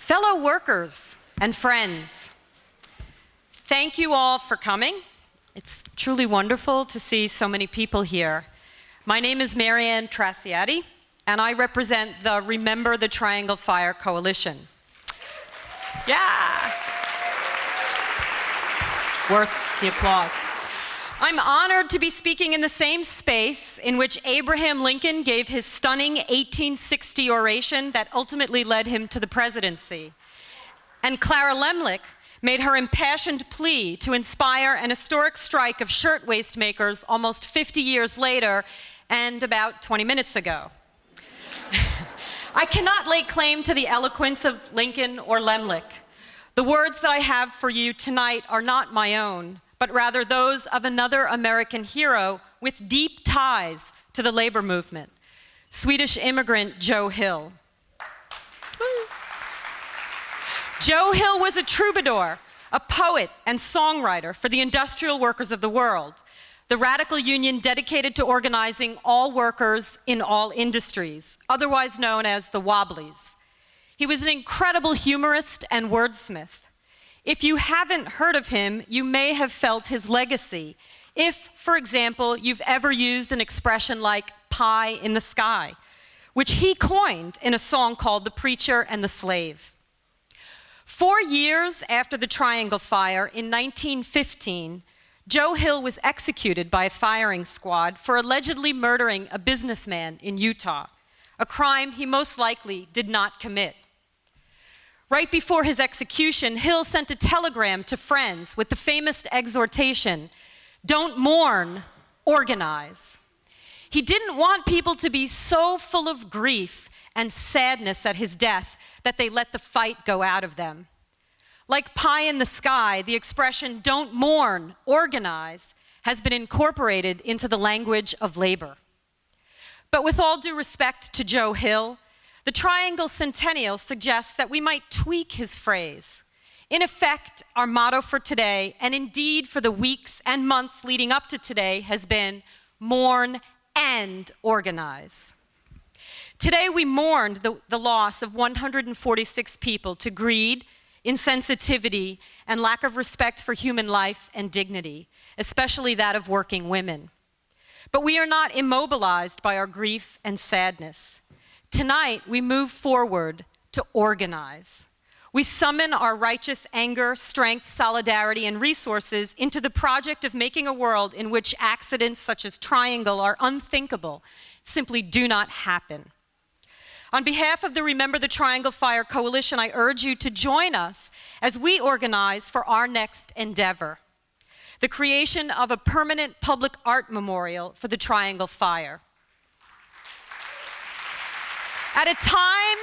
Fellow workers and friends, thank you all for coming. It's truly wonderful to see so many people here. My name is Trasciatti, and I represent the Remember the Triangle Fire Coalition. Yeah! Worth the applause. I'm honored to be speaking in the same space in which Abraham Lincoln gave his stunning 1860 oration that ultimately led him to the presidency. And Clara Lemlich made her impassioned plea to inspire an historic strike of shirtwaist makers almost 50 years later and about 20 minutes ago. I cannot lay claim to the eloquence of Lincoln or Lemlich. The words that I have for you tonight are not my own, but rather those of another American hero with deep ties to the labor movement, Swedish immigrant Joe Hill. Joe Hill was a troubadour, a poet and songwriter for the industrial workers of the world, the radical union dedicated to organizing all workers in all industries, otherwise known as the Wobblies. He was an incredible humorist and wordsmith. If you haven't heard of him, you may have felt his legacy. If, for example, you've ever used an expression like pie in the sky, which he coined in a song called The Preacher and the Slave. 4 years after the Triangle Fire in 1915, Joe Hill was executed by a firing squad for allegedly murdering a businessman in Utah, a crime he most likely did not commit. Right before his execution, Hill sent a telegram to friends with the famous exhortation, "Don't mourn, organize." He didn't want people to be so full of grief and sadness at his death that they let the fight go out of them. Like pie in the sky, the expression, "Don't mourn, organize," has been incorporated into the language of labor. But with all due respect to Joe Hill, the Triangle Centennial suggests that we might tweak his phrase. In effect, our motto for today, and indeed for the weeks and months leading up to today, has been mourn and organize. Today we mourned the loss of 146 people to greed, insensitivity, and lack of respect for human life and dignity, especially that of working women. But we are not immobilized by our grief and sadness. Tonight, we move forward to organize. We summon our righteous anger, strength, solidarity, and resources into the project of making a world in which accidents such as Triangle are unthinkable, simply do not happen. On behalf of the Remember the Triangle Fire Coalition, I urge you to join us as we organize for our next endeavor, the creation of a permanent public art memorial for the Triangle Fire. At a time,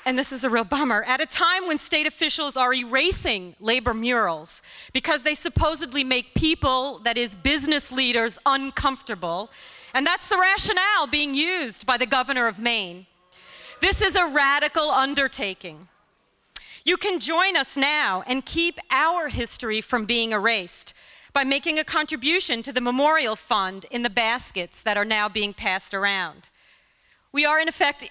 and this is a real bummer, at a time when state officials are erasing labor murals because they supposedly make people, that is business leaders, uncomfortable, and that's the rationale being used by the governor of Maine. This is a radical undertaking. You can join us now and keep our history from being erased by making a contribution to the memorial fund in the baskets that are now being passed around. We are, in effect,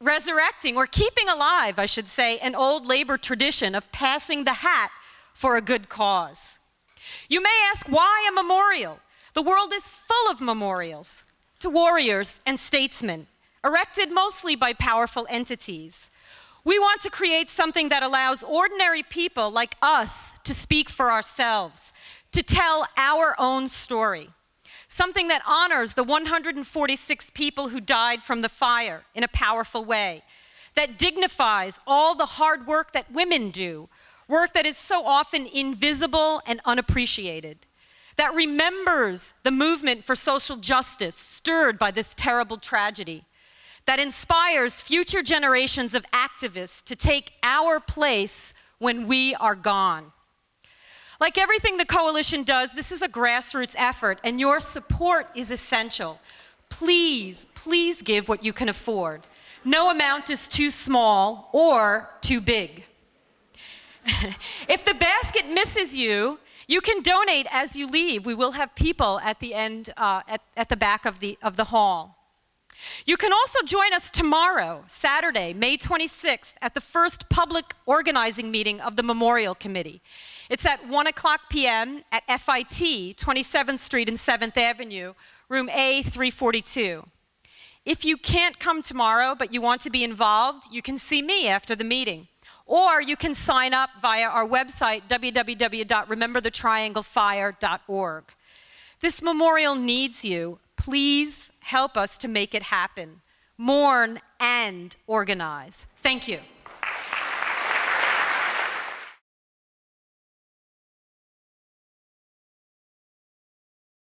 resurrecting, or keeping alive, I should say, an old labor tradition of passing the hat for a good cause. You may ask, why a memorial? The world is full of memorials to warriors and statesmen, erected mostly by powerful entities. We want to create something that allows ordinary people like us to speak for ourselves, to tell our own story. Something that honors the 146 people who died from the fire in a powerful way, that dignifies all the hard work that women do, work that is so often invisible and unappreciated, that remembers the movement for social justice stirred by this terrible tragedy, that inspires future generations of activists to take our place when we are gone. Like everything the coalition does, this is a grassroots effort, and your support is essential. Please, please give what you can afford. No amount is too small or too big. If the basket misses you, you can donate as you leave. We will have people at the end, at the back of the hall. You can also join us tomorrow, Saturday, May 26th, at the first public organizing meeting of the Memorial Committee. It's at 1:00 p.m. at FIT, 27th Street and 7th Avenue, room A342. If you can't come tomorrow, but you want to be involved, you can see me after the meeting. Or you can sign up via our website, www.rememberthetrianglefire.org. This memorial needs you. Please help us to make it happen. Mourn and organize. Thank you.